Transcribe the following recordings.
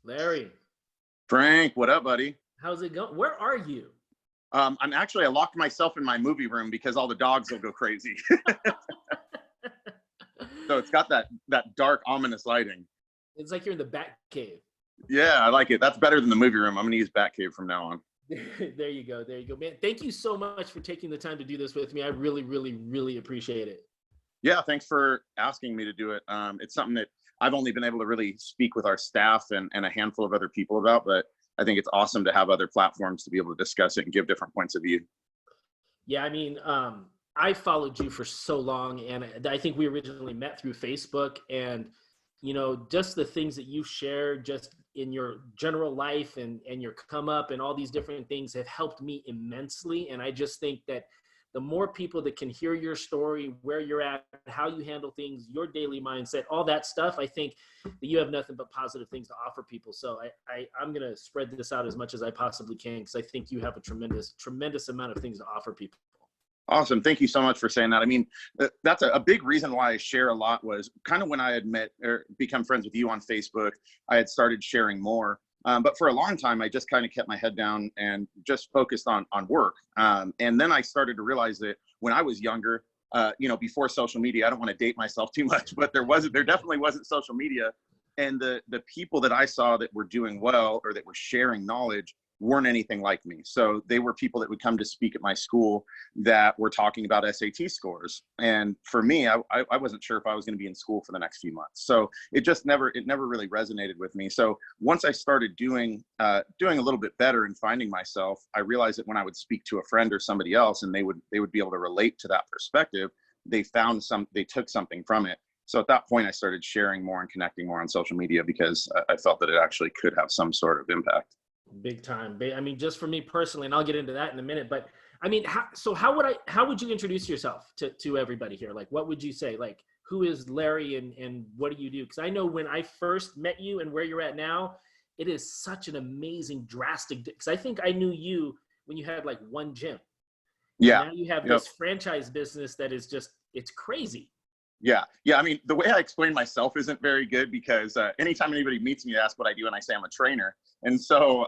Larry, Frank, what up, buddy? how's it going? Where are you? I locked myself in my movie room because all the dogs will go crazy. So it's got that dark, ominous lighting. It's like you're in the Bat Cave. Yeah, I like it. That's better than the movie room. I'm gonna use Batcave from now on. There you go. There you go, man. Thank you so much for taking the time to do this with me. I really, really, really appreciate it. Yeah, thanks for asking me to do it. It's something that I've only been able to really speak with our staff and a handful of other people about, but I think it's awesome to have other platforms to be able to discuss it and give different points of view. Yeah, I mean, I followed you for so long, and I think we originally met through Facebook, and just the things that you share just in your general life and your come up and all these different things have helped me immensely. And I just think that the more people that can hear your story, where you're at, how you handle things, your daily mindset, all that stuff, I think that you have nothing but positive things to offer people. So I'm going to spread this out as much as I possibly can, because I think you have a tremendous, tremendous amount of things to offer people. Awesome. Thank you so much for saying that. I mean, that's a big reason why I share a lot was kind of when I had met or become friends with you on Facebook, I had started sharing more. But for a long time, I just kind of kept my head down and just focused on work. And then I started to realize that when I was younger, before social media, I don't want to date myself too much, but there definitely wasn't social media. And the people that I saw that were doing well or that were sharing knowledge weren't anything like me. So they were people that would come to speak at my school that were talking about SAT scores. And for me, I wasn't sure if I was going to be in school for the next few months. So it never really resonated with me. So once I started doing a little bit better and finding myself, I realized that when I would speak to a friend or somebody else and they would be able to relate to that perspective, they took something from it. So at that point, I started sharing more and connecting more on social media because I felt that it actually could have some sort of impact. Big time. I mean, just for me personally, and I'll get into that in a minute, but I mean, how would you introduce yourself to everybody here? Like, what would you say? Like, who is Larry and what do you do? Because I know when I first met you and where you're at now, it is such an amazing, drastic, because I think I knew you when you had like one gym. Yeah. And now you have this franchise business that is just, it's crazy. Yeah. I mean, the way I explain myself isn't very good because anytime anybody meets me, they ask what I do, and I say I'm a trainer. And so,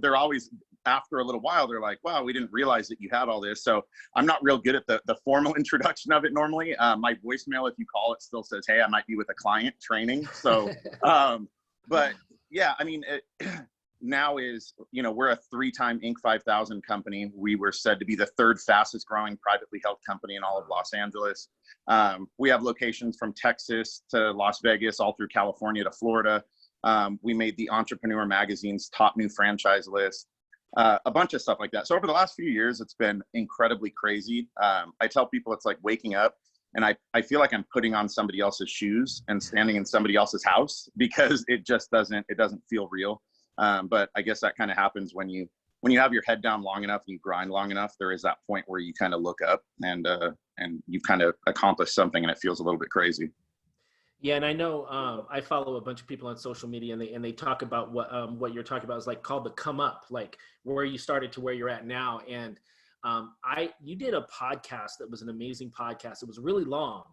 they're always, after a little while, they're like, wow, we didn't realize that you had all this. So I'm not real good at the formal introduction of it normally. My voicemail, if you call it, still says, hey, I might be with a client training. So, but yeah, I mean, now is, we're a 3-time Inc. 5000 company. We were said to be the 3rd fastest growing privately held company in all of Los Angeles. We have locations from Texas to Las Vegas, all through California to Florida. We made the Entrepreneur Magazine's top new franchise list, a bunch of stuff like that. So over the last few years, it's been incredibly crazy. I tell people it's like waking up and I feel like I'm putting on somebody else's shoes and standing in somebody else's house because it doesn't feel real. But I guess that kind of happens when you have your head down long enough and you grind long enough, there is that point where you kind of look up and you've kind of accomplished something and it feels a little bit crazy. Yeah, and I know I follow a bunch of people on social media, and they talk about what you're talking about is like called the come up, like where you started to where you're at now. And you did a podcast that was an amazing podcast. It was really long,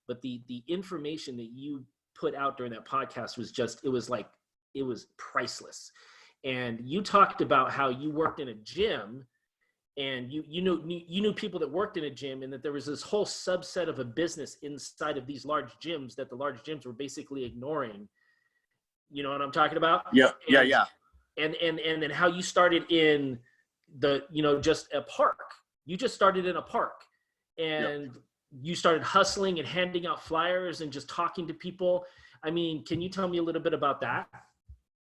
but the information that you put out during that podcast was just it was priceless. And you talked about how you worked in a gym. And you knew people that worked in a gym, and that there was this whole subset of a business inside of these large gyms that the large gyms were basically ignoring. You know what I'm talking about? Yeah. And then how you started in just a park. You just started in a park, and you started hustling and handing out flyers and just talking to people. I mean, can you tell me a little bit about that?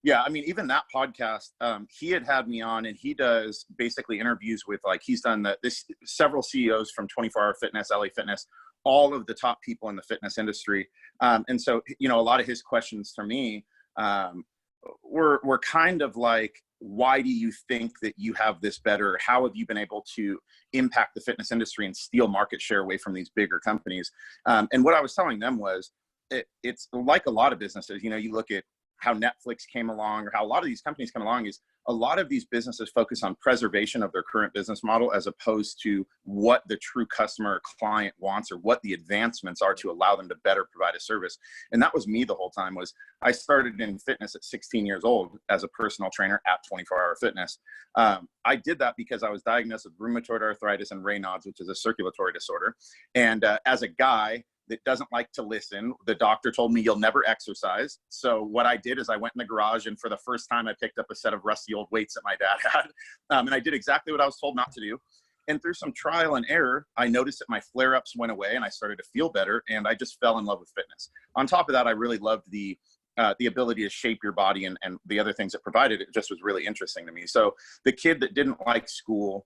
Yeah, I mean, even that podcast, he had me on, and he does basically interviews with he's done several CEOs from 24 Hour Fitness, LA Fitness, all of the top people in the fitness industry. And so, a lot of his questions to me were kind of like, why do you think that you have this better? How have you been able to impact the fitness industry and steal market share away from these bigger companies? And what I was telling them was, it's like a lot of businesses, you look at how Netflix came along, or how a lot of these companies come along, is a lot of these businesses focus on preservation of their current business model as opposed to what the true customer or client wants, or what the advancements are to allow them to better provide a service. And that was me the whole time. Was I started in fitness at 16 years old as a personal trainer at 24 Hour Fitness. I did that because I was diagnosed with rheumatoid arthritis and Raynaud's, which is a circulatory disorder. And as a guy that doesn't like to listen, the doctor told me you'll never exercise. So what I did is I went in the garage, and for the first time I picked up a set of rusty old weights that my dad had. And I did exactly what I was told not to do. And through some trial and error, I noticed that my flare-ups went away and I started to feel better, and I just fell in love with fitness. On top of that, I really loved the ability to shape your body, and the other things it provided. It just was really interesting to me. So the kid that didn't like school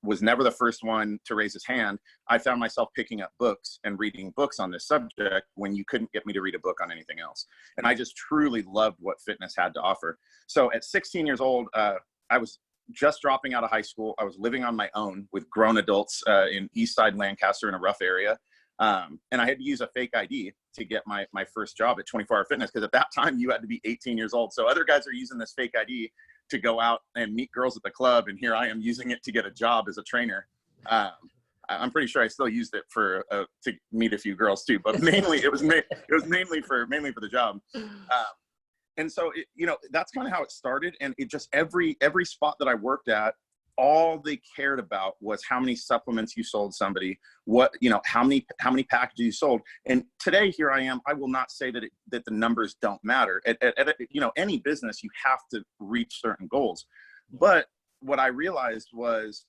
was never the first one to raise his hand. I found myself picking up books and reading books on this subject when you couldn't get me to read a book on anything else. And I just truly loved what fitness had to offer. So at 16 years old, I was just dropping out of high school. I was living on my own with grown adults in East Side Lancaster, in a rough area. And I had to use a fake ID to get my first job at 24 Hour Fitness, because at that time you had to be 18 years old. So other guys are using this fake ID to go out and meet girls at the club, and here I am using it to get a job as a trainer. I'm pretty sure I still used it for to meet a few girls too, but mainly it was mainly for the job. And so that's kind of how it started. And it just every spot that I worked at, all they cared about was how many supplements you sold somebody, how many packages you sold. And today, here I am. I will not say that the numbers don't matter. At any business, you have to reach certain goals. But what I realized was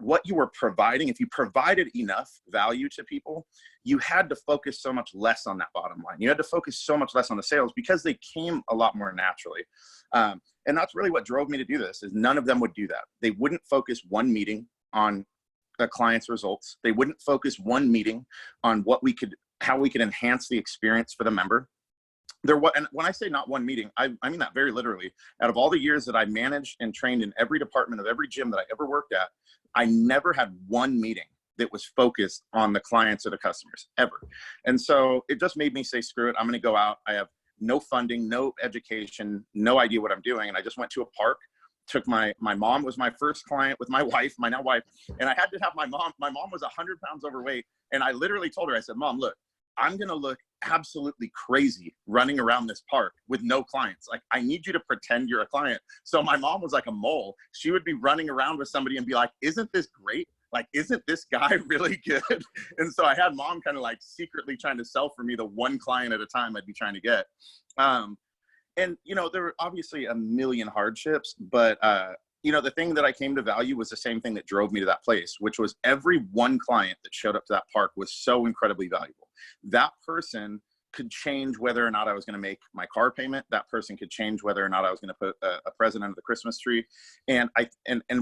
what you were providing, if you provided enough value to people, you had to focus so much less on that bottom line. You had to focus so much less on the sales, because they came a lot more naturally. And that's really what drove me to do this, is none of them would do that. They wouldn't focus one meeting on a client's results. They wouldn't focus one meeting on how we could enhance the experience for the member. And when I say not one meeting, I mean that very literally. Out of all the years that I managed and trained in every department of every gym that I ever worked at, I never had one meeting that was focused on the clients or the customers, ever. And so it just made me say, screw it, I'm going to go out. I have no funding, no education, no idea what I'm doing. And I just went to a park, took my mom was my first client with my wife, my now wife. And I had to have my mom was 100 pounds overweight. And I literally told her, I said, Mom, look, I'm going to look absolutely crazy running around this park with no clients. Like, I need you to pretend you're a client. So my mom was like a mole. She would be running around with somebody and be like, isn't this great? Like, isn't this guy really good? And so I had Mom kind of like secretly trying to sell for me the one client at a time I'd be trying to get. And, there were obviously a million hardships, but, the thing that I came to value was the same thing that drove me to that place, which was every one client that showed up to that park was so incredibly valuable. That person could change whether or not I was going to make my car payment. That person could change whether or not I was going to put a present under the Christmas tree. And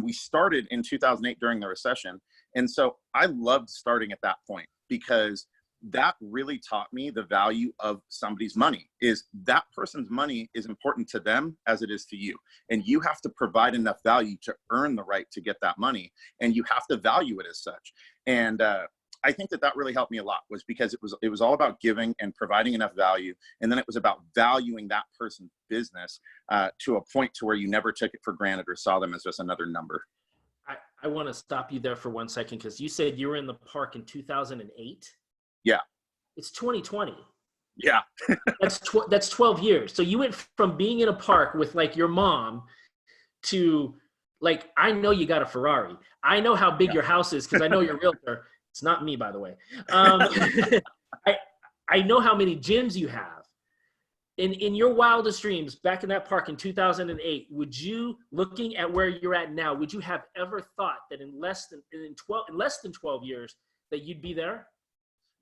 we started in 2008 during the recession. And so I loved starting at that point, because that really taught me the value of somebody's money. Is that person's money is important to them as it is to you. And you have to provide enough value to earn the right to get that money. And you have to value it as such. And I think that really helped me a lot, was because it was all about giving and providing enough value. And then it was about valuing that person's business to a point to where you never took it for granted or saw them as just another number. I want to stop you there for 1 second, because you said you were in the park in 2008. Yeah. It's 2020. Yeah. That's 12 years. So you went from being in a park with like your mom to like, I know you got a Ferrari. I know how big your house is, because I know your realtor. It's not me, by the way. I know how many gyms you have. In your wildest dreams, back in that park in 2008, would you, looking at where you're at now, would you have ever thought that in less than 12 years that you'd be there?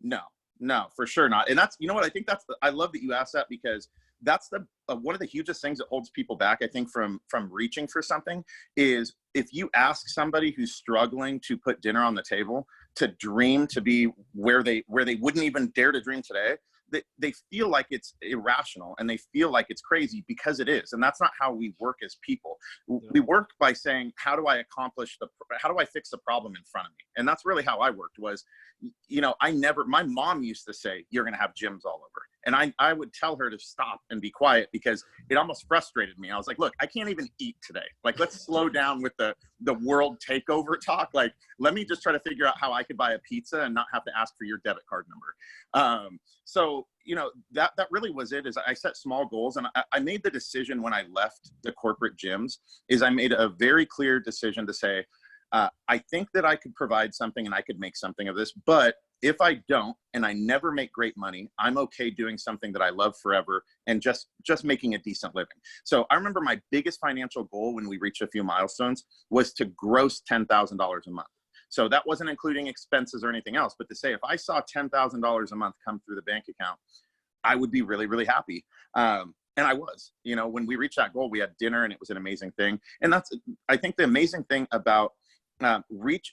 No, for sure not. And that's, what, I think I love that you asked that, because that's one of the hugest things that holds people back, I think, from reaching for something, is if you ask somebody who's struggling to put dinner on the table to dream to be where they wouldn't even dare to dream today, they feel like it's irrational, and they feel like it's crazy, because it is. And that's not how we work as people. We work by saying, how do I fix the problem in front of me? And that's really how I worked. Was, my mom used to say, you're going to have gyms all over. And I would tell her to stop and be quiet because it almost frustrated me. I was like, look, I can't even eat today. Like, let's slow down with the world takeover talk. Like, let me just try to figure out how I could buy a pizza and not have to ask for your debit card number. So, you know, that really was it. Is I set small goals, and I made the decision when I left the corporate gyms, is I made a very clear decision to say, I think that I could provide something and I could make something of this, but if I don't, and I never make great money, I'm okay doing something that I love forever and just making a decent living. So I remember my biggest financial goal when we reached a few milestones was to gross $10,000 a month. So that wasn't including expenses or anything else, but to say if I saw $10,000 a month come through the bank account, I would be really, really happy. And I was, you know, when we reached that goal, we had dinner and it was an amazing thing. And that's, I think, the amazing thing about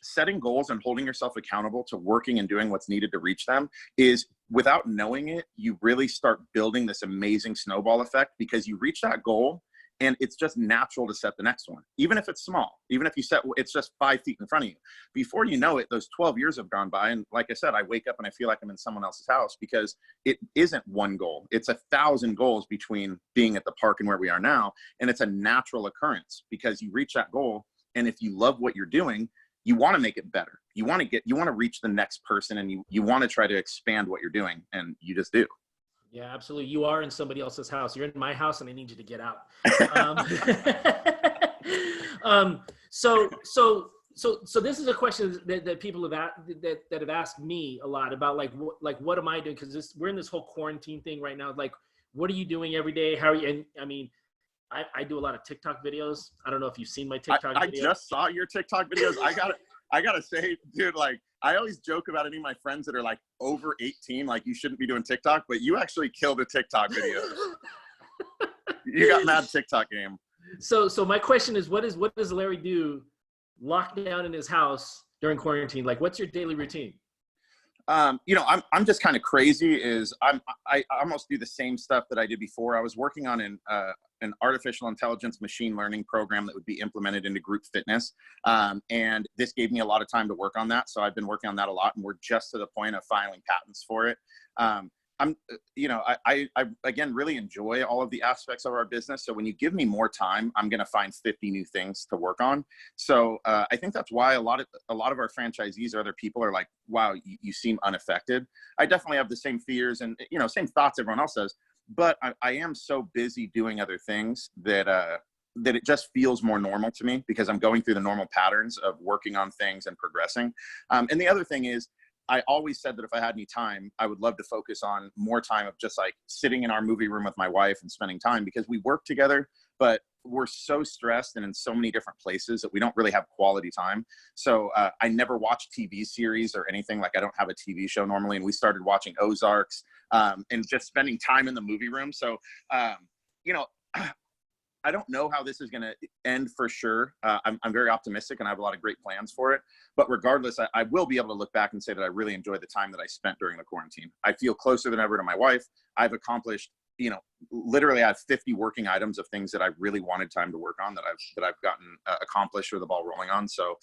setting goals and holding yourself accountable to working and doing what's needed to reach them is, without knowing it, you really start building this amazing snowball effect, because you reach that goal and it's just natural to set the next one. Even if it's small, even if you set, it's just 5 feet in front of you. Before you know it, those 12 years have gone by. And like I said, I wake up and I feel like I'm in someone else's house, because it isn't one goal. It's 1,000 goals between being at the park and where we are now. And it's a natural occurrence because you reach that goal. And if you love what you're doing, you want to make it better. You want to reach the next person, and you want to try to expand what you're doing, and you just do. Yeah, absolutely. You are in somebody else's house. You're in my house, and I need you to get out. So this is a question that people that have asked me a lot about, what am I doing? Because we're in this whole quarantine thing right now. Like, what are you doing every day? How are you? And I mean, I do a lot of TikTok videos. I don't know if you've seen my TikTok videos. I just saw your TikTok videos. I gotta say, dude, like, I always joke about any of my friends that are like over 18, like, you shouldn't be doing TikTok, but you actually killed a TikTok video. You got mad TikTok game. So my question is, what does Larry do locked down in his house during quarantine? Like, what's your daily routine? You know, I'm just kind of crazy. I almost do the same stuff that I did before. I was working on an artificial intelligence machine learning program that would be implemented into group fitness. And this gave me a lot of time to work on that. So I've been working on that a lot, and we're just to the point of filing patents for it. I again, really enjoy all of the aspects of our business. So when you give me more time, I'm going to find 50 new things to work on. So I think that's why a lot of our franchisees or other people are like, wow, you seem unaffected. I definitely have the same fears and, you know, same thoughts everyone else does, but I am so busy doing other things that it just feels more normal to me, because I'm going through the normal patterns of working on things and progressing. And the other thing is, I always said that if I had any time, I would love to focus on more time of just like sitting in our movie room with my wife and spending time, because we work together, but we're so stressed and in so many different places that we don't really have quality time. So I never watch TV series or anything. Like, I don't have a TV show normally. And we started watching Ozarks and just spending time in the movie room. So, you know, I don't know how this is going to end for sure. I'm very optimistic, and I have a lot of great plans for it. But regardless, I will be able to look back and say that I really enjoyed the time that I spent during the quarantine. I feel closer than ever to my wife. I've accomplished, you know, literally I have 50 working items of things that I really wanted time to work on that I've gotten accomplished or the ball rolling on. So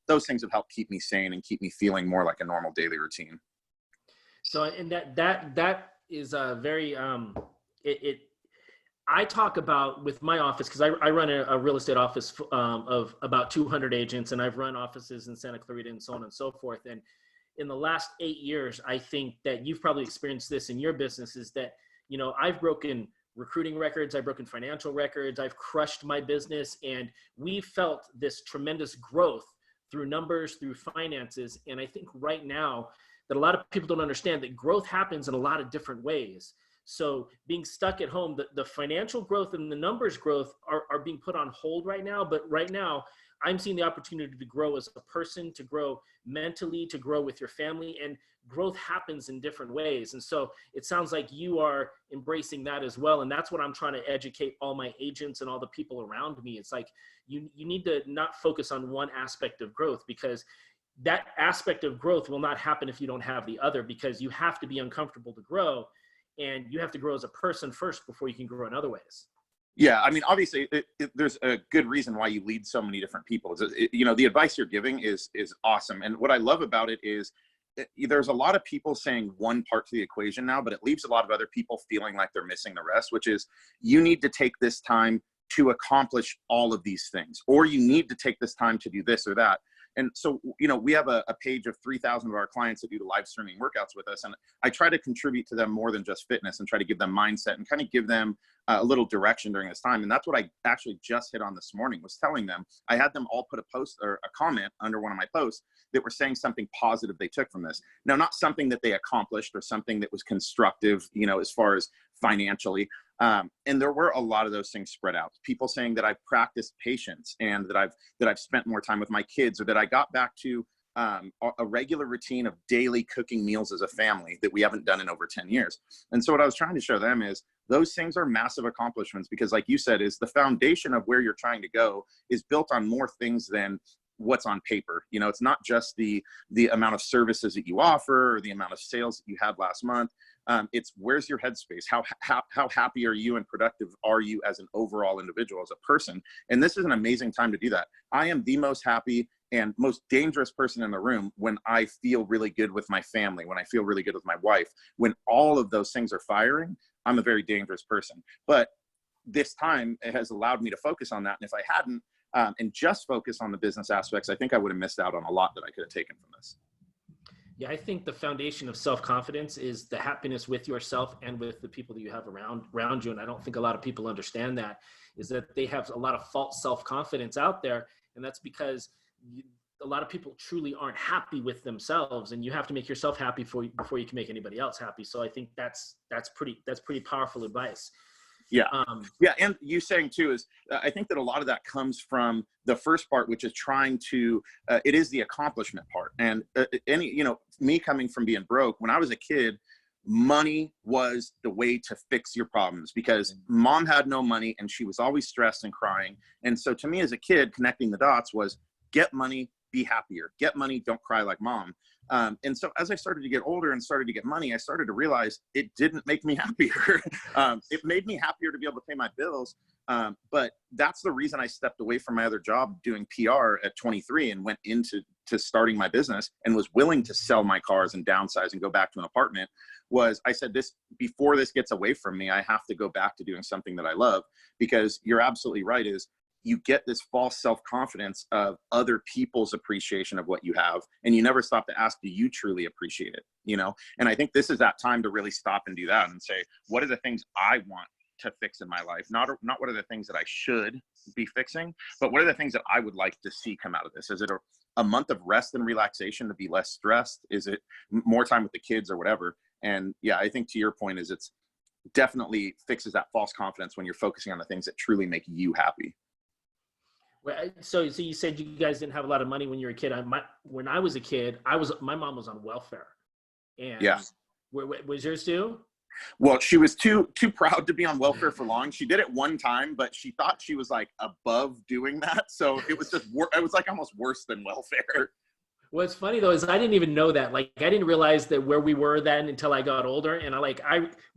those things have helped keep me sane and keep me feeling more like a normal daily routine. So, and that is a very, I talk about with my office, because I run a real estate office of about 200 agents, and I've run offices in Santa Clarita and so on and so forth. And in the last 8 years, I think that you've probably experienced this in your business, is that, you know, I've broken recruiting records, I've broken financial records, I've crushed my business, and we felt this tremendous growth through numbers, through finances. And I think right now that a lot of people don't understand that growth happens in a lot of different ways. So being stuck at home, the financial growth and the numbers growth are being put on hold right now. But right now, I'm seeing the opportunity to grow as a person, to grow mentally, to grow with your family, and growth happens in different ways. And so it sounds like you are embracing that as well. And that's what I'm trying to educate all my agents and all the people around me. It's like, you need to not focus on one aspect of growth, because that aspect of growth will not happen if you don't have the other, because you have to be uncomfortable to grow. And you have to grow as a person first before you can grow in other ways. Yeah, I mean, obviously, there's a good reason why you lead so many different people. You know, the advice you're giving is awesome. And what I love about it is there's a lot of people saying one part to the equation now, but it leaves a lot of other people feeling like they're missing the rest, which is you need to take this time to accomplish all of these things, or you need to take this time to do this or that. And so, we have a page of 3,000 of our clients that do the live streaming workouts with us. And I try to contribute to them more than just fitness and try to give them mindset and kind of give them a little direction during this time. And that's what I actually just hit on this morning, was telling them, I had them all put a post or a comment under one of my posts that were saying something positive they took from this. Now, not something that they accomplished or something that was constructive, as far as financially. And there were a lot of those things spread out. People saying that I've practiced patience and that I've spent more time with my kids, or that I got back to a regular routine of daily cooking meals as a family that we haven't done in over 10 years. And so what I was trying to show them is those things are massive accomplishments, because like you said, is the foundation of where you're trying to go is built on more things than what's on paper. It's not just the amount of services that you offer or the amount of sales that you had last month. It's where's your headspace? How happy are you and productive are you as an overall individual, as a person? And this is an amazing time to do that. I am the most happy and most dangerous person in the room when I feel really good with my family, when I feel really good with my wife. When all of those things are firing, I'm a very dangerous person. But this time it has allowed me to focus on that. And if I hadn't, and just focus on the business aspects, I think I would have missed out on a lot that I could have taken from this. Yeah, I think the foundation of self-confidence is the happiness with yourself and with the people that you have around you. And I don't think a lot of people understand that, is that they have a lot of false self-confidence out there. And that's because a lot of people truly aren't happy with themselves, and you have to make yourself happy before you can make anybody else happy. So I think that's pretty powerful advice. Yeah. And you saying too is, I think that a lot of that comes from the first part, which is trying to, it is the accomplishment part. And me coming from being broke, when I was a kid, money was the way to fix your problems, because mom had no money and she was always stressed and crying. And so to me as a kid, connecting the dots was get money, be happier, get money, don't cry like mom. And so as I started to get older and started to get money, I started to realize it didn't make me happier. It made me happier to be able to pay my bills. But that's the reason I stepped away from my other job doing PR at 23 and went into starting my business, and was willing to sell my cars and downsize and go back to an apartment. Was I said, before this gets away from me, I have to go back to doing something that I love. Because you're absolutely right, is you get this false self-confidence of other people's appreciation of what you have. And you never stop to ask, do you truly appreciate it? And I think this is that time to really stop and do that and say, what are the things I want to fix in my life? Not what are the things that I should be fixing, but what are the things that I would like to see come out of this? Is it a month of rest and relaxation to be less stressed? Is it more time with the kids or whatever? And yeah, I think to your point is it's definitely fixes that false confidence when you're focusing on the things that truly make you happy. So you said you guys didn't have a lot of money when you were a kid. When I was a kid, my mom was on welfare. And yeah. Was yours too? Well, she was too proud to be on welfare for long. She did it one time, but she thought she was like above doing that. So it was just, it was like almost worse than welfare. What's funny though, is I didn't even know that. Like, I didn't realize that where we were then until I got older. And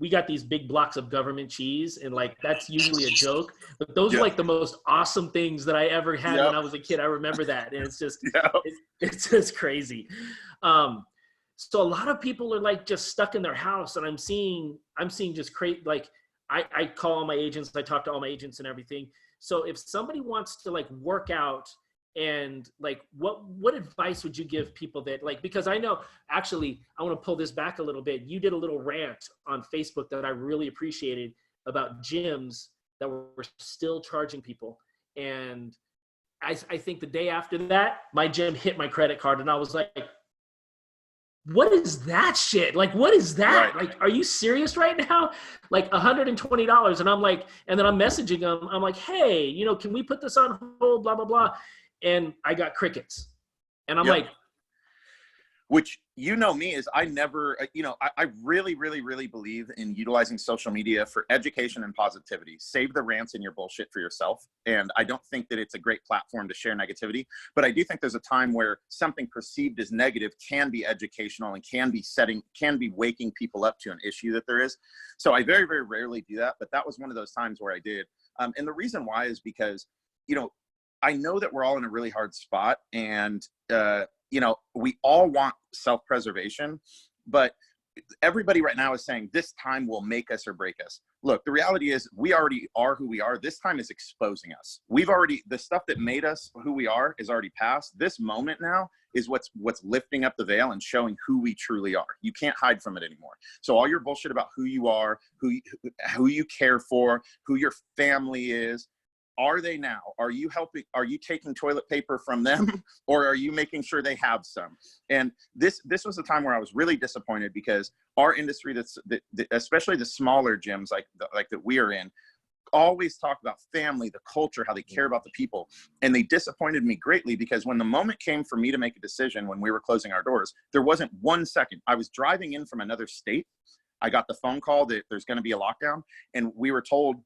we got these big blocks of government cheese, and like, that's usually a joke, but those are like the most awesome things that I ever had when I was a kid. I remember that. And it's just, it's just crazy. So a lot of people are like just stuck in their house, and I'm seeing just crazy. Like I call all my agents, I talk to all my agents and everything. So if somebody wants to like work out, and like, what advice would you give people that like, because I know, actually, I want to pull this back a little bit. You did a little rant on Facebook that I really appreciated about gyms that were still charging people. And I think the day after that, my gym hit my credit card, and I was like, what is that shit? Like, what is that? Right. Like, are you serious right now? Like $120. And I'm like, and then I'm messaging them. I'm like, hey, can we put this on hold? Blah, blah, blah. And I got crickets. And I'm like, which, me is I never, I really, really, really believe in utilizing social media for education and positivity. Save the rants and your bullshit for yourself. And I don't think that it's a great platform to share negativity, but I do think there's a time where something perceived as negative can be educational and can be waking people up to an issue that there is. So I very, very rarely do that, but that was one of those times where I did. And the reason why is because, I know that we're all in a really hard spot, and you know, we all want self-preservation, but everybody right now is saying this time will make us or break us. Look, the reality is we already are who we are. This time is exposing us. The stuff that made us who we are is already past. This moment now is what's lifting up the veil and showing who we truly are. You can't hide from it anymore. So all your bullshit about who you are, who you care for, who your family is, are they now? Are you taking toilet paper from them, or are you making sure they have some? And this was a time where I was really disappointed, because our industry, especially the smaller gyms like that we are in, always talk about family, the culture, how they care about the people. And they disappointed me greatly, because when the moment came for me to make a decision when we were closing our doors, there wasn't 1 second. I was driving in from another state. I got the phone call that there's going to be a lockdown, and we were told,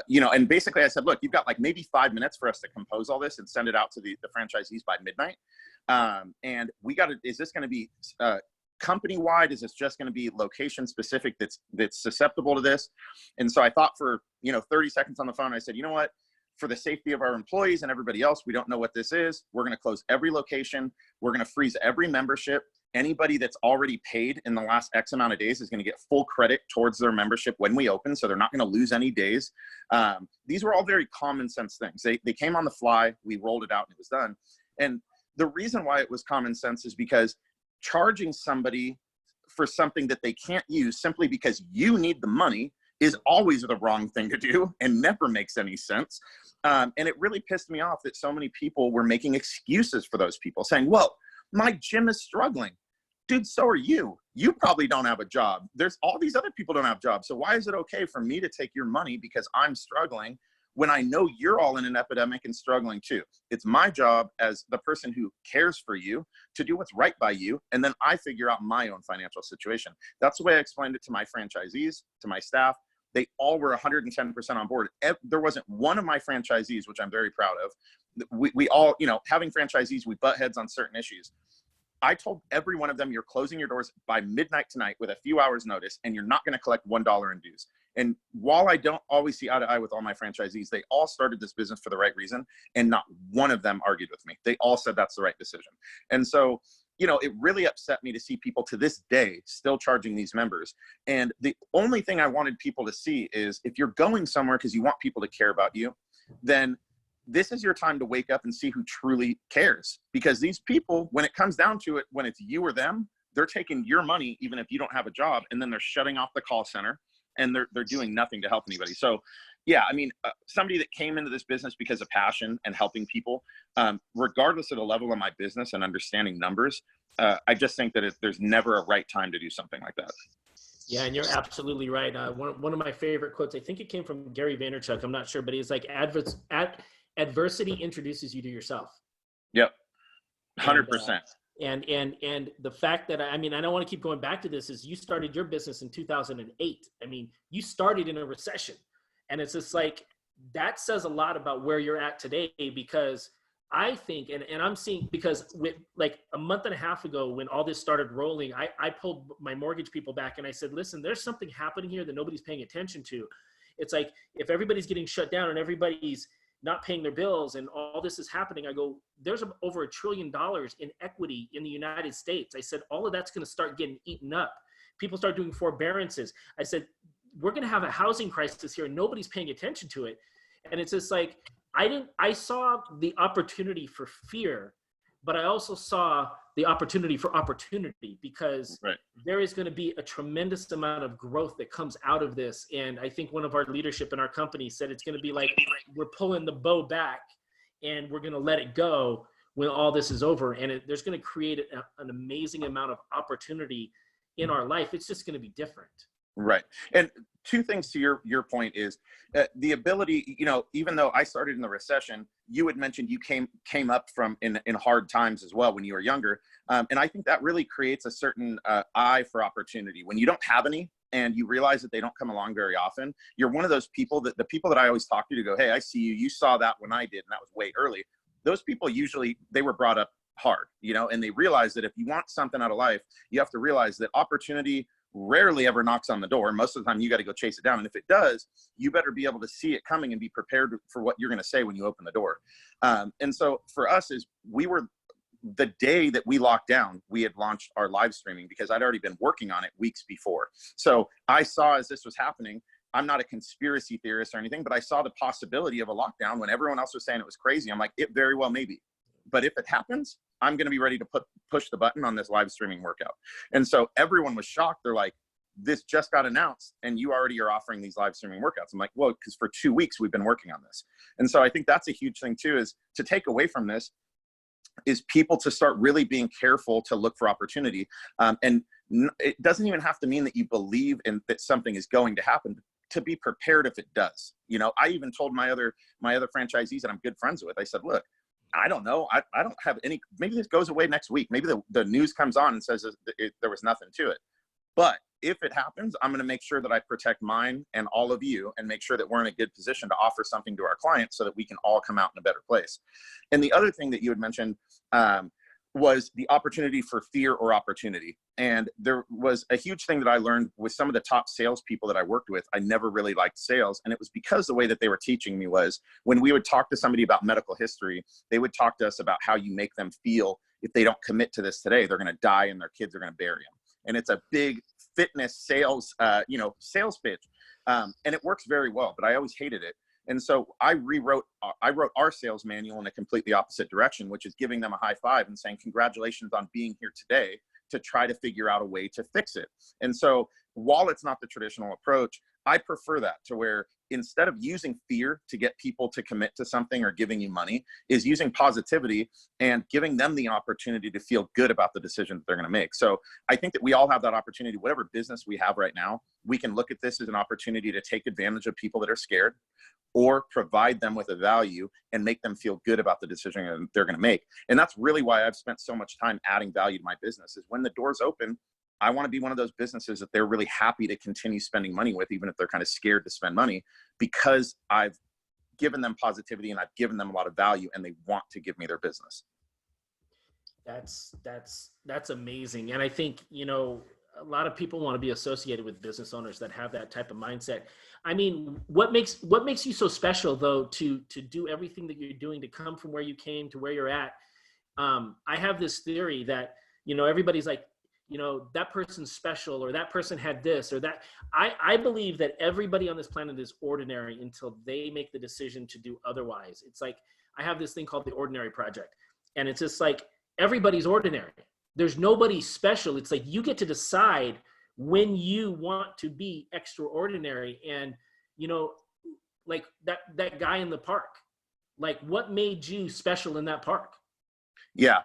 you know, and basically I said, look, you've got like maybe 5 minutes for us to compose all this and send it out to the franchisees by midnight. And is this going to be company wide? Is this just going to be location specific that's susceptible to this? And so I thought for, 30 seconds on the phone. I said, you know what, for the safety of our employees and everybody else, we don't know what this is. We're going to close every location. We're going to freeze every membership. Anybody that's already paid in the last X amount of days is going to get full credit towards their membership when we open. So they're not going to lose any days. These were all very common sense things. They came on the fly. We rolled it out and it was done. And the reason why it was common sense is because charging somebody for something that they can't use simply because you need the money is always the wrong thing to do and never makes any sense. And it really pissed me off that so many people were making excuses for those people, saying, well, my gym is struggling. Dude, so are you. You probably don't have a job. There's all these other people don't have jobs. So why is it okay for me to take your money because I'm struggling when I know you're all in an epidemic and struggling too? It's my job as the person who cares for you to do what's right by you. And then I figure out my own financial situation. That's the way I explained it to my franchisees, to my staff. They all were 110% on board. There wasn't one of my franchisees, which I'm very proud of. We all, having franchisees, we butt heads on certain issues. I told every one of them, you're closing your doors by midnight tonight with a few hours notice, and you're not going to collect $1 in dues. And while I don't always see eye to eye with all my franchisees, they all started this business for the right reason, and not one of them argued with me. They all said that's the right decision. And so, it really upset me to see people to this day still charging these members. And the only thing I wanted people to see is, if you're going somewhere because you want people to care about you, then this is your time to wake up and see who truly cares. Because these people, when it comes down to it, when it's you or them, they're taking your money even if you don't have a job, and then they're shutting off the call center, and they're doing nothing to help anybody. So yeah, somebody that came into this business because of passion and helping people, regardless of the level of my business and understanding numbers, I just think that there's never a right time to do something like that. Yeah, and you're absolutely right. One of my favorite quotes, I think it came from Gary Vaynerchuk, I'm not sure, but he's like, adversity introduces you to yourself. Yep. 100%. And the fact that, I don't want to keep going back to this, is you started your business in 2008. You started in a recession, and it's just like, that says a lot about where you're at today, because I think, and I'm seeing, because with like a month and a half ago, when all this started rolling, I pulled my mortgage people back and I said, listen, there's something happening here that nobody's paying attention to. It's like, if everybody's getting shut down and everybody's not paying their bills and all this is happening, I go, there's over $1 trillion in equity in the United States. I said, all of that's going to start getting eaten up. People start doing forbearances. I said, we're going to have a housing crisis here and nobody's paying attention to it. And it's just like, I saw the opportunity for fear, but I also saw the opportunity for opportunity, because there is going to be a tremendous amount of growth that comes out of this. And I think one of our leadership in our company said it's going to be like, we're pulling the bow back and we're going to let it go when all this is over. And there's going to create an amazing amount of opportunity in our life. It's just going to be different. Right. And two things to your point is the ability, even though I started in the recession, you had mentioned you came up from in hard times as well when you were younger. And I think that really creates a certain eye for opportunity. When you don't have any and you realize that they don't come along very often, you're one of those people the people that I always talk to go, hey, I see you. You saw that when I did, and that was way early. Those people usually, they were brought up hard, and they realize that if you want something out of life, you have to realize that opportunity rarely ever knocks on the door. Most of the time you got to go chase it down. And if it does, you better be able to see it coming and be prepared for what you're going to say when you open the door. And so for us, is we were the day that we locked down, we had launched our live streaming because I'd already been working on it weeks before. So I saw as this was happening, I'm not a conspiracy theorist or anything, but I saw the possibility of a lockdown when everyone else was saying it was crazy. I'm like, it very well may be. But if it happens, I'm going to be ready to push the button on this live streaming workout. And so everyone was shocked. They're like, this just got announced and you already are offering these live streaming workouts. I'm like, well, because for 2 weeks we've been working on this. And so I think that's a huge thing too, is to take away from this is people to start really being careful to look for opportunity. And it doesn't even have to mean that you believe in that something is going to happen, to be prepared if it does. You know, I even told my other franchisees that I'm good friends with, I said, look, I don't know. I don't have any, maybe this goes away next week. Maybe the news comes on and says there was nothing to it. But if it happens, I'm going to make sure that I protect mine and all of you and make sure that we're in a good position to offer something to our clients so that we can all come out in a better place. And the other thing that you had mentioned was the opportunity for fear or opportunity. And there was a huge thing that I learned with some of the top salespeople that I worked with. I never really liked sales. And it was because the way that they were teaching me was when we would talk to somebody about medical history, they would talk to us about how you make them feel if they don't commit to this today, they're going to die and their kids are going to bury them. And it's a big fitness sales, sales pitch. And it works very well, but I always hated it. And so I wrote our sales manual in a completely opposite direction, which is giving them a high five and saying, congratulations on being here today to try to figure out a way to fix it. And so while it's not the traditional approach, I prefer that to where instead of using fear to get people to commit to something or giving you money, is using positivity and giving them the opportunity to feel good about the decision that they're going to make. So I think that we all have that opportunity. Whatever business we have right now, we can look at this as an opportunity to take advantage of people that are scared or provide them with a value and make them feel good about the decision they're going to make. And that's really why I've spent so much time adding value to my business, is when the doors open, I want to be one of those businesses that they're really happy to continue spending money with, even if they're kind of scared to spend money, because I've given them positivity and I've given them a lot of value and they want to give me their business. That's amazing. And I think, a lot of people want to be associated with business owners that have that type of mindset. I mean, what makes you so special though, to do everything that you're doing, to come from where you came to where you're at? I have this theory that, everybody's like, that person's special, or that person had this or that. I believe that everybody on this planet is ordinary until they make the decision to do otherwise. It's like, I have this thing called the Ordinary Project. And it's just like, everybody's ordinary. There's nobody special. It's like, you get to decide when you want to be extraordinary. And, like that guy in the park, like, what made you special in that park? Yeah.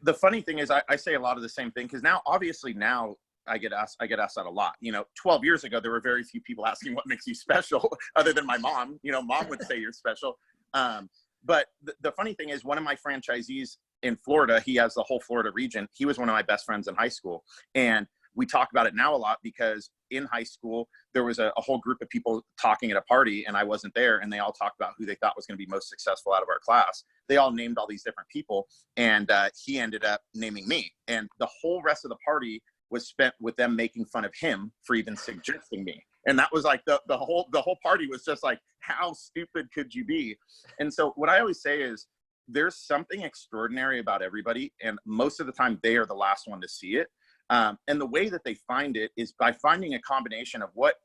The funny thing is I say a lot of the same thing, because now I get asked that a lot. 12 years ago, there were very few people asking what makes you special other than my mom. Mom would say you're special. But the funny thing is, one of my franchisees in Florida, he has the whole Florida region. He was one of my best friends in high school. And we talk about it now a lot because in high school, there was a whole group of people talking at a party and I wasn't there. And they all talked about who they thought was going to be most successful out of our class. They all named all these different people. And he ended up naming me. And the whole rest of the party was spent with them making fun of him for even suggesting me. And that was like the whole party was just like, how stupid could you be? And so what I always say is, there's something extraordinary about everybody. And most of the time they are the last one to see it. And the way that they find it is by finding a combination of what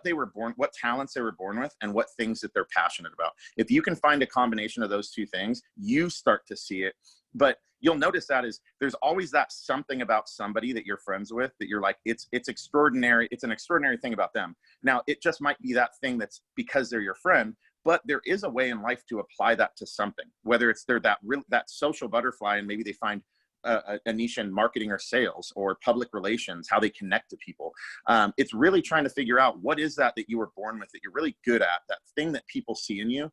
they were born, what talents they were born with, and what things that they're passionate about. If you can find a combination of those two things, you start to see it. But you'll notice that is there's always that something about somebody that you're friends with that you're like, it's extraordinary. It's an extraordinary thing about them. Now, it just might be that thing that's because they're your friend, but there is a way in life to apply that to something, whether it's they're that social butterfly and maybe they find a niche in marketing or sales or public relations, how they connect to people. It's really trying to figure out what is that you were born with that you're really good at, that thing that people see in you,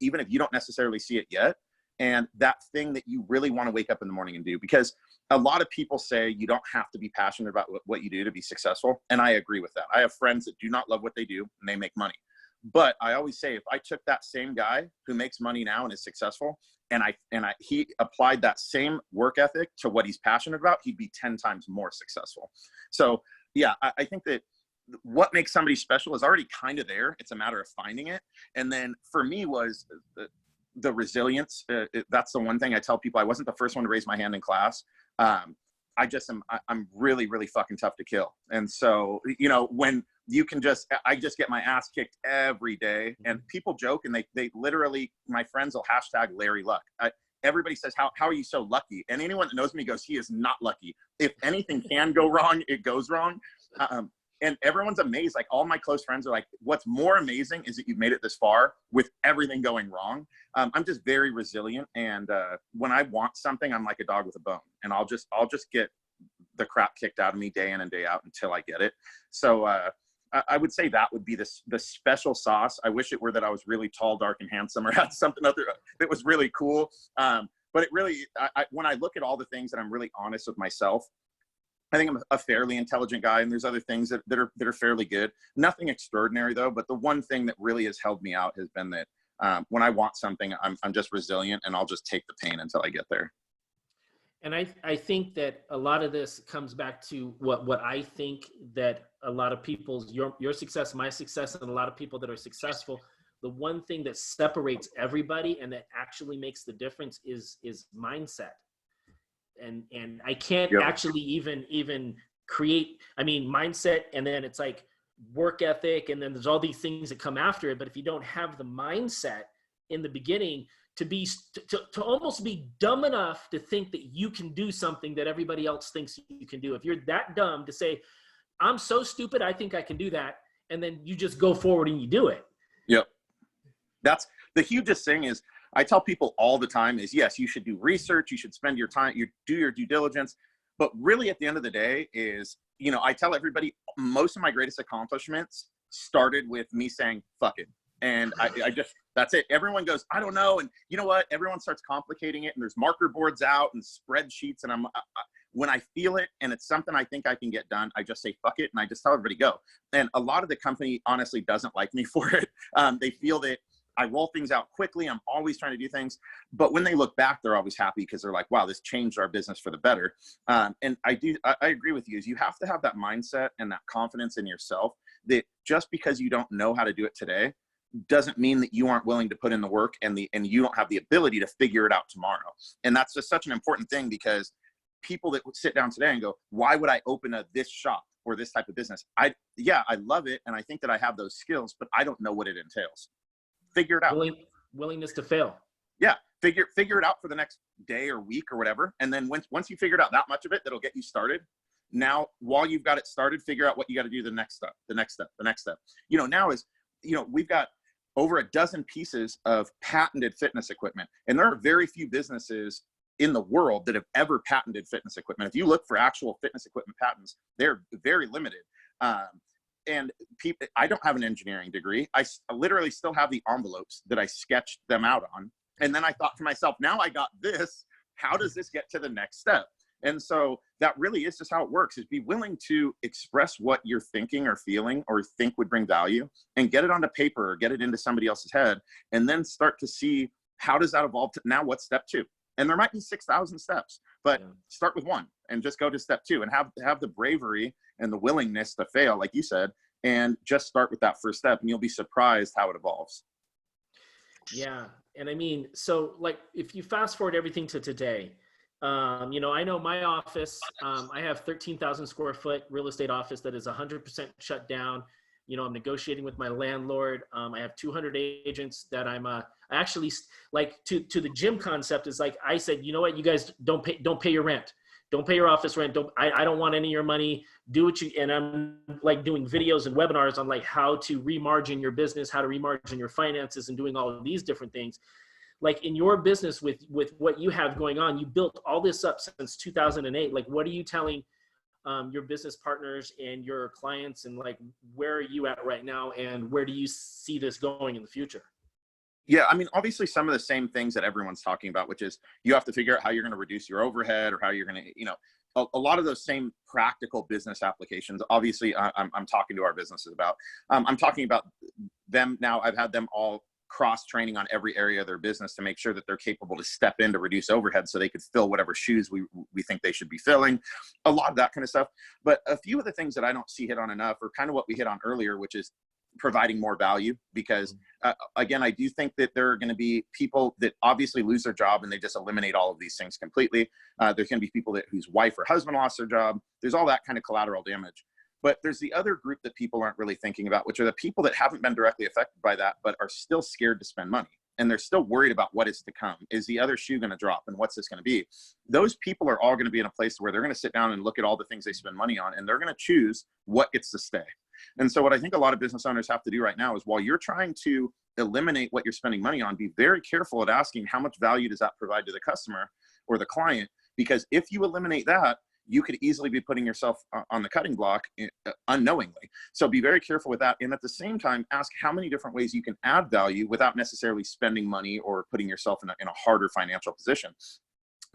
even if you don't necessarily see it yet. And that thing that you really want to wake up in the morning and do, because a lot of people say you don't have to be passionate about what you do to be successful. And I agree with that. I have friends that do not love what they do and they make money. But I always say, if I took that same guy who makes money now and is successful, and he applied that same work ethic to what he's passionate about, he'd be 10 times more successful. So yeah, I think that what makes somebody special is already kind of there. It's a matter of finding it. And then for me was the resilience. That's the one thing I tell people. I wasn't the first one to raise my hand in class. I'm really, really fucking tough to kill. And so, when you can I just get my ass kicked every day, and people joke, and they literally, my friends will hashtag Larry Luck. Everybody says, how are you so lucky? And anyone that knows me goes, he is not lucky. If anything can go wrong, it goes wrong. And everyone's amazed. Like, all my close friends are like, what's more amazing is that you've made it this far with everything going wrong. I'm just very resilient. And when I want something, I'm like a dog with a bone, and I'll just get the crap kicked out of me day in and day out until I get it. So I would say that would be the special sauce. I wish it were that I was really tall, dark, and handsome, or had something other that was really cool. But it really, when I look at all the things that I'm really honest with myself, I think I'm a fairly intelligent guy, and there's other things that are fairly good. Nothing extraordinary though. But the one thing that really has held me out has been that when I want something, I'm just resilient, and I'll just take the pain until I get there. And I think that a lot of this comes back to what I think that a lot of people's, your success, my success, and a lot of people that are successful, the one thing that separates everybody and that actually makes the difference is mindset. And I can't actually even create, mindset, and then it's like work ethic, and then there's all these things that come after it. But if you don't have the mindset in the beginning, to almost be dumb enough to think that you can do something that everybody else thinks you can do. If you're that dumb to say, I'm so stupid, I think I can do that, and then you just go forward and you do it. Yep. That's the hugest thing. Is I tell people all the time is, yes, you should do research, you should spend your time, you do your due diligence, but really at the end of the day is, I tell everybody most of my greatest accomplishments started with me saying, fuck it. And I just, that's it. Everyone goes, I don't know. And you know what? Everyone starts complicating it, and there's marker boards out and spreadsheets. And when I feel it and it's something I think I can get done, I just say, fuck it. And I just tell everybody go. And a lot of the company honestly doesn't like me for it. They feel that I roll things out quickly. I'm always trying to do things. But when they look back, they're always happy, because they're like, wow, this changed our business for the better. And I agree with you, is you have to have that mindset and that confidence in yourself that just because you don't know how to do it today doesn't mean that you aren't willing to put in the work, and you don't have the ability to figure it out tomorrow. And that's just such an important thing, because people that would sit down today and go, why would I open this shop or this type of business? I love it, and I think that I have those skills, but I don't know what it entails. Figure it out. Willingness to fail. Yeah. Figure it out for the next day or week or whatever. And then once you figured out that much of it, that'll get you started. Now, while you've got it started, figure out what you got to do the next step. Now is, we've got over a dozen pieces of patented fitness equipment. And there are very few businesses in the world that have ever patented fitness equipment. If you look for actual fitness equipment patents, they're very limited. And I don't have an engineering degree. I literally still have the envelopes that I sketched them out on. And then I thought to myself, now I got this, how does this get to the next step? And so that really is just how it works, is be willing to express what you're thinking or feeling or think would bring value, and get it onto paper or get it into somebody else's head, and then start to see, how does that evolve to now what's step 2? And there might be 6,000 steps, but start with 1 and just go to step 2, and have the bravery and the willingness to fail, like you said, and just start with that first step, and you'll be surprised how it evolves. Yeah. And so like, if you fast forward everything to today, I know my office, I have 13,000 square foot real estate office that is 100% shut down. I'm negotiating with my landlord. I have 200 agents that I'm actually, like, to the gym concept is like, I said, you know what, you guys don't pay your rent. Don't pay your office rent. I don't want any of your money. Do what you, and I'm like doing videos and webinars on like how to remargin your business, how to remargin your finances, and doing all of these different things. Like in your business with what you have going on, you built all this up since 2008. Like, what are you telling your business partners and your clients, and like, where are you at right now, and where do you see this going in the future? Yeah, obviously some of the same things that everyone's talking about, which is you have to figure out how you're going to reduce your overhead, or how you're going to, a lot of those same practical business applications. Obviously, I'm talking to our businesses about. I'm talking about them now. I've had them all cross training on every area of their business to make sure that they're capable to step in to reduce overhead, so they could fill whatever shoes we think they should be filling. A lot of that kind of stuff. But a few of the things that I don't see hit on enough, or kind of what we hit on earlier, which is providing more value, because again, I do think that there are going to be people that obviously lose their job and they just eliminate all of these things completely. There's going to be people whose wife or husband lost their job. There's all that kind of collateral damage. But there's the other group that people aren't really thinking about, which are the people that haven't been directly affected by that, but are still scared to spend money. And they're still worried about what is to come. Is the other shoe going to drop? And what's this going to be? Those people are all going to be in a place where they're going to sit down and look at all the things they spend money on, and they're going to choose what gets to stay. And so what I think a lot of business owners have to do right now is, while you're trying to eliminate what you're spending money on, be very careful at asking how much value does that provide to the customer or the client? Because if you eliminate that, you could easily be putting yourself on the cutting block unknowingly. So be very careful with that. And at the same time, ask how many different ways you can add value without necessarily spending money or putting yourself in a harder financial position.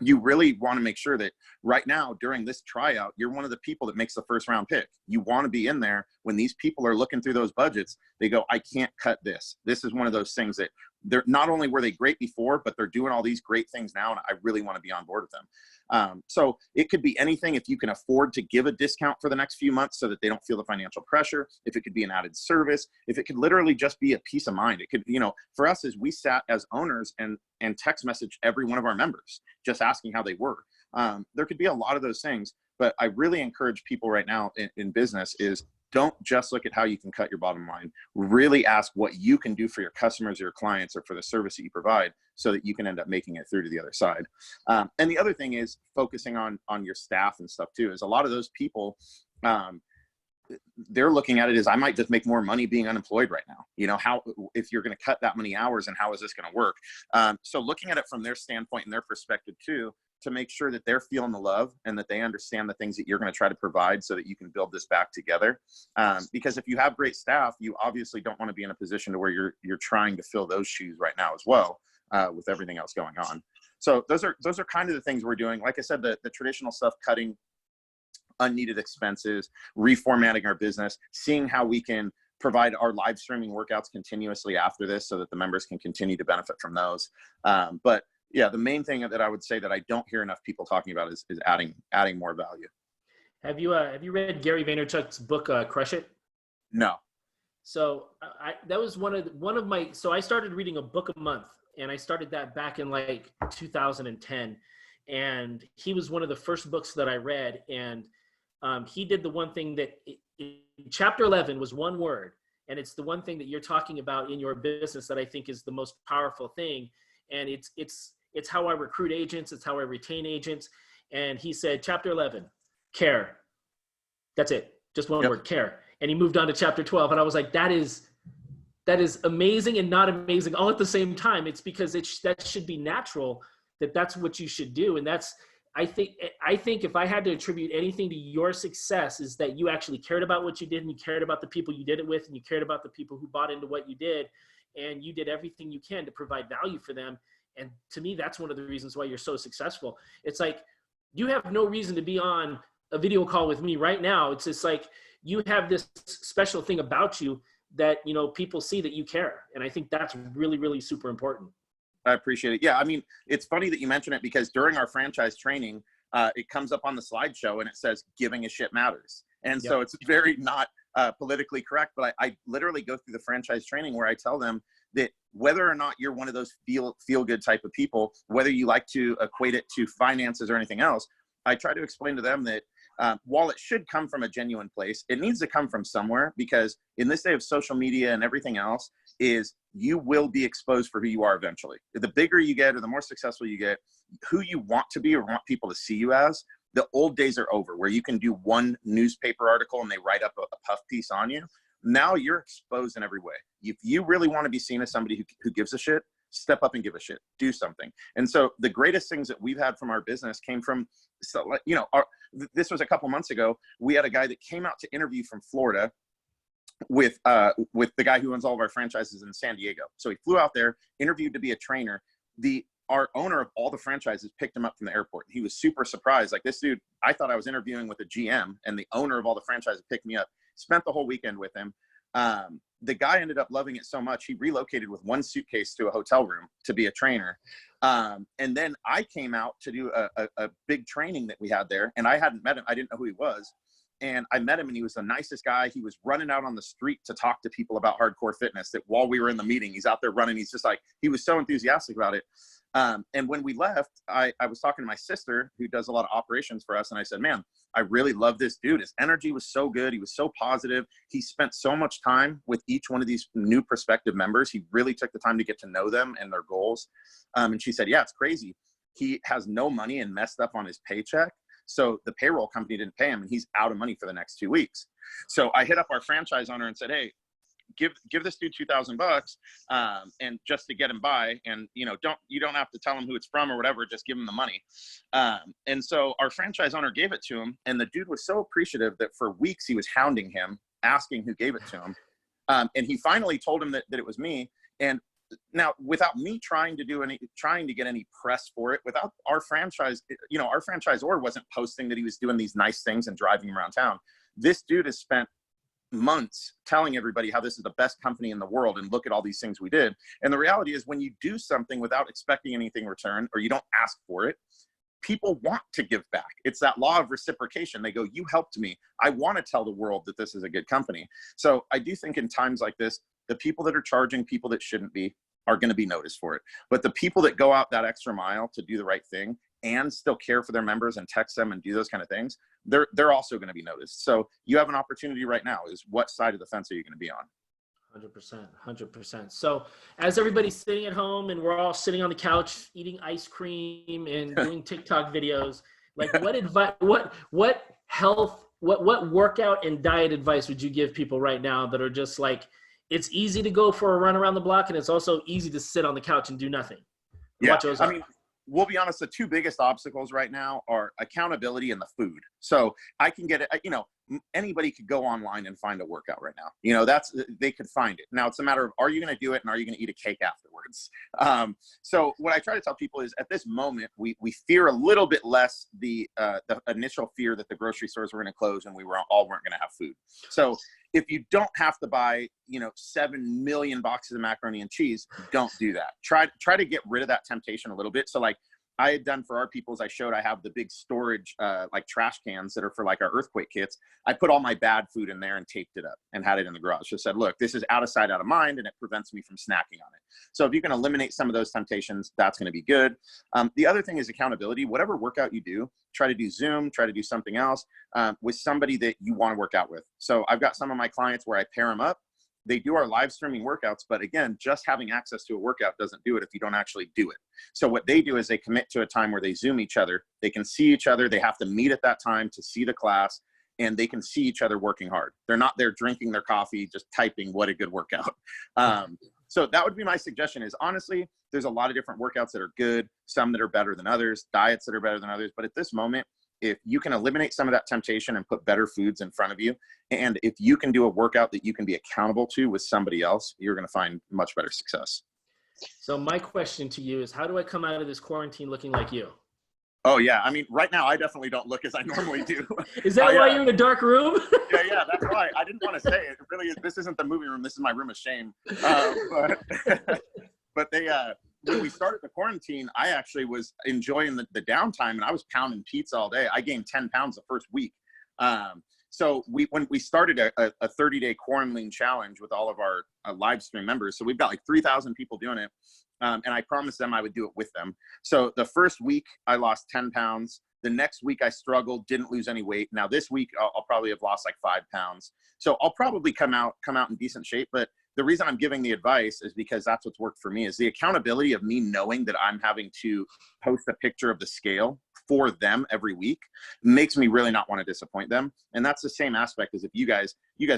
You really want to make sure that right now, during this tryout, you're one of the people that makes the first round pick. You want to be in there when these people are looking through those budgets. They go, I can't cut this. This is one of those things that they're not only were they great before, but they're doing all these great things now, and I really want to be on board with them. So it could be anything. If you can afford to give a discount for the next few months so that they don't feel the financial pressure, if it could be an added service, if it could literally just be a peace of mind. It could, for us, as we sat as owners and text message every one of our members, just asking how they were. There could be a lot of those things, but I really encourage people right now in business is, don't just look at how you can cut your bottom line. Really ask what you can do for your customers or your clients or for the service that you provide, so that you can end up making it through to the other side. And the other thing is focusing on your staff and stuff too. Is a lot of those people, they're looking at it as, I might just make more money being unemployed right now. How, if you're going to cut that many hours, and how is this going to work? So looking at it from their standpoint and their perspective too, to make sure that they're feeling the love and that they understand the things that you're going to try to provide, so that you can build this back together. Because if you have great staff, you obviously don't want to be in a position to where you're trying to fill those shoes right now as well, with everything else going on. So those are kind of the things we're doing. Like I said, the traditional stuff, cutting unneeded expenses, reformatting our business, seeing how we can provide our live streaming workouts continuously after this, so that the members can continue to benefit from those. But yeah, the main thing that I would say that I don't hear enough people talking about is adding more value. Have you read Gary Vaynerchuk's book, Crush It? No. So that was one of my, so I started reading a book a month, and I started that back in like 2010. And he was one of the first books that I read. And he did the one thing that chapter 11 was one word. And it's the one thing that you're talking about in your business that I think is the most powerful thing. And it's how I recruit agents. It's how I retain agents. And he said, chapter 11, care. That's it. Just one word, care. And he moved on to chapter 12. And I was like, that is amazing and not amazing all at the same time. It's because that should be natural, that's what you should do. And I think if I had to attribute anything to your success, is that you actually cared about what you did, and you cared about the people you did it with, and you cared about the people who bought into what you did, and you did everything you can to provide value for them. And to me, that's one of the reasons why you're so successful. It's like, you have no reason to be on a video call with me right now. It's just like, you have this special thing about you that, people see that you care. And I think that's really, really super important. I appreciate it. Yeah. I mean, it's funny that you mention it, because during our franchise training, it comes up on the slideshow and it says, giving a shit matters. And so it's very not politically correct, but I literally go through the franchise training where I tell them that whether or not you're one of those feel good type of people, whether you like to equate it to finances or anything else, I try to explain to them that while it should come from a genuine place, it needs to come from somewhere, because in this day of social media and everything else, you will be exposed for who you are eventually. The bigger you get, or the more successful you get, who you want to be or want people to see you as, the old days are over, where you can do one newspaper article and they write up a puff piece on you. Now you're exposed in every way. If you really want to be seen as somebody who gives a shit, step up and give a shit, do something. And so the greatest things that we've had from our business came from, this was a couple months ago. We had a guy that came out to interview from Florida with the guy who owns all of our franchises in San Diego. So he flew out there, interviewed to be a trainer. Our owner of all the franchises picked him up from the airport. He was super surprised. Like, this dude, I thought I was interviewing with a GM, and the owner of all the franchises picked me up, spent the whole weekend with him. The guy ended up loving it so much, he relocated with one suitcase to a hotel room to be a trainer. And then I came out to do a big training that we had there, and I hadn't met him. I didn't know who he was. And I met him, and he was the nicest guy. He was running out on the street to talk to people about hardcore fitness. That while we were in the meeting, he's out there running. He's just like, he was so enthusiastic about it. And when we left, I was talking to my sister, who does a lot of operations for us. And I said, man, I really love this dude. His energy was so good. He was so positive. He spent so much time with each one of these new prospective members. He really took the time to get to know them and their goals. And she said, yeah, it's crazy. He has no money and messed up on his paycheck. So the payroll company didn't pay him, and he's out of money for the next 2 weeks. So I hit up our franchise owner and said, hey, give this dude $2,000 and just to get him by, and you don't have to tell him who it's from or whatever, just give him the money. And so our franchise owner gave it to him, and the dude was so appreciative that for weeks he was hounding him, asking who gave it to him. And he finally told him that it was me. And now, without me trying to get any press for it, without our franchise, our franchisor wasn't posting that he was doing these nice things and driving him around town. This dude has spent months telling everybody how this is the best company in the world and look at all these things we did. And the reality is, when you do something without expecting anything in return, or you don't ask for it, people want to give back. It's that law of reciprocation. They go, you helped me. I want to tell the world that this is a good company. So I do think in times like this, the people that are charging people that shouldn't be are going to be noticed for it. But the people that go out that extra mile to do the right thing and still care for their members and text them and do those kind of things, they're also going to be noticed. So you have an opportunity right now. Is what side of the fence are you going to be on? 100%. So as everybody's sitting at home and we're all sitting on the couch eating ice cream and doing TikTok videos, like what advice, what health, what workout and diet advice would you give people right now that are just like, it's easy to go for a run around the block, and it's also easy to sit on the couch and do nothing? Yeah, I mean, we'll be honest, the two biggest obstacles right now are accountability and the food. So I can get it, anybody could go online and find a workout right now. They could find it. Now it's a matter of, are you going to do it, and are you going to eat a cake afterwards? So what I try to tell people is, at this moment, we fear a little bit less the initial fear that the grocery stores were going to close and we weren't going to have food. So if you don't have to buy, 7 million boxes of macaroni and cheese, don't do that. Try to get rid of that temptation a little bit. So like I had done for our peoples, I have the big storage, like trash cans that are for like our earthquake kits. I put all my bad food in there and taped it up and had it in the garage. Just said, look, this is out of sight, out of mind, and it prevents me from snacking on it. So if you can eliminate some of those temptations, that's going to be good. The other thing is accountability. Whatever workout you do, try to do Zoom, try to do something else with somebody that you want to work out with. So I've got some of my clients where I pair them up. They do our live streaming workouts, but again, just having access to a workout doesn't do it if you don't actually do it. So what they do is they commit to a time where they Zoom each other. They can see each other. They have to meet at that time to see the class, and they can see each other working hard. They're not there drinking their coffee, just typing what a good workout. So that would be my suggestion is, honestly, there's a lot of different workouts that are good, some that are better than others, diets that are better than others. But at this moment, if you can eliminate some of that temptation and put better foods in front of you, and if you can do a workout that you can be accountable to with somebody else, you're going to find much better success. So my question to you is, how do I come out of this quarantine looking like you? Oh yeah. I mean, right now I definitely don't look as I normally do. Is that why you're in a dark room? Yeah, that's why. I didn't want to say it. It really is. This isn't the movie room. This is my room of shame. But when we started the quarantine, I actually was enjoying the downtime, and I was pounding pizza all day. I gained 10 pounds the first week. So when we started a 30-day quarantine challenge with all of our live stream members, so we've got like 3,000 people doing it. And I promised them I would do it with them. So the first week I lost 10 pounds. The next week I struggled, didn't lose any weight. Now this week I'll probably have lost like 5 pounds. So I'll probably come out in decent shape. But the reason I'm giving the advice is because that's what's worked for me, is the accountability of me knowing that I'm having to post a picture of the scale for them every week makes me really not want to disappoint them. And that's the same aspect as if you guys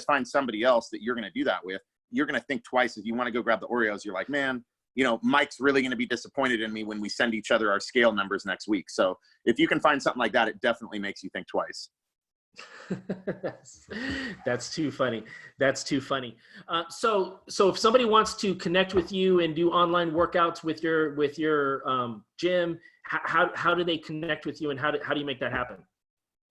find somebody else that you're going to do that with, you're going to think twice. If you want to go grab the Oreos, you're like, man, Mike's really going to be disappointed in me when we send each other our scale numbers next week. So if you can find something like that, it definitely makes you think twice. That's too funny. So if somebody wants to connect with you and do online workouts with your gym, how do they connect with you, and how do you make that happen?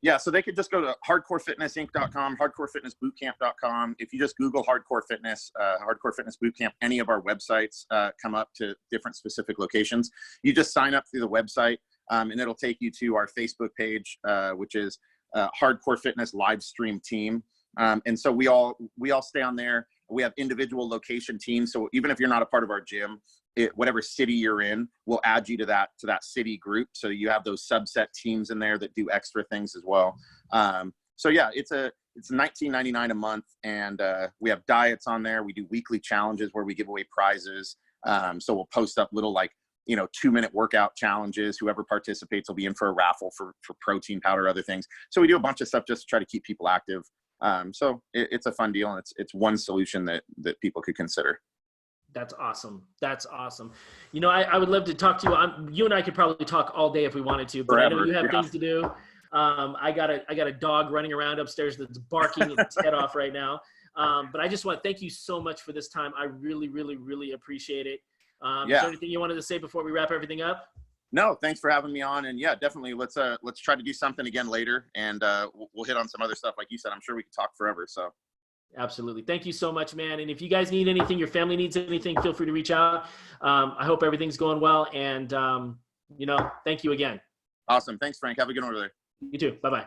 Yeah, so they could just go to hardcorefitnessinc.com, hardcorefitnessbootcamp.com. If you just Google Hardcore Fitness, Hardcore Fitness Bootcamp, any of our websites come up to different specific locations. You just sign up through the website, and it'll take you to our Facebook page, which is hardcore fitness live stream team. And so we all stay on there. We have individual location teams. So even if you're not a part of our gym, whatever city you're in, we'll add you to that city group. So you have those subset teams in there that do extra things as well. So yeah, it's $19.99 a month, and we have diets on there. We do weekly challenges where we give away prizes. So we'll post up little 2-minute workout challenges. Whoever participates will be in for a raffle for protein powder, other things. So we do a bunch of stuff just to try to keep people active. So it's a fun deal, and it's one solution that people could consider. That's awesome. That's awesome. I would love to talk to you. You and I could probably talk all day if we wanted to, but forever. I know you have things to do. I got a dog running around upstairs that's barking its head off right now. But I just want to thank you so much for this time. I really, really, really appreciate it. Is there anything you wanted to say before we wrap everything up? No, thanks for having me on. And yeah, definitely let's try to do something again later, and we'll hit on some other stuff. Like you said, I'm sure we could talk forever. So absolutely. Thank you so much, man. And if you guys need anything, your family needs anything, feel free to reach out. I hope everything's going well. And, thank you again. Awesome. Thanks, Frank. Have a good one over there. You too. Bye-bye.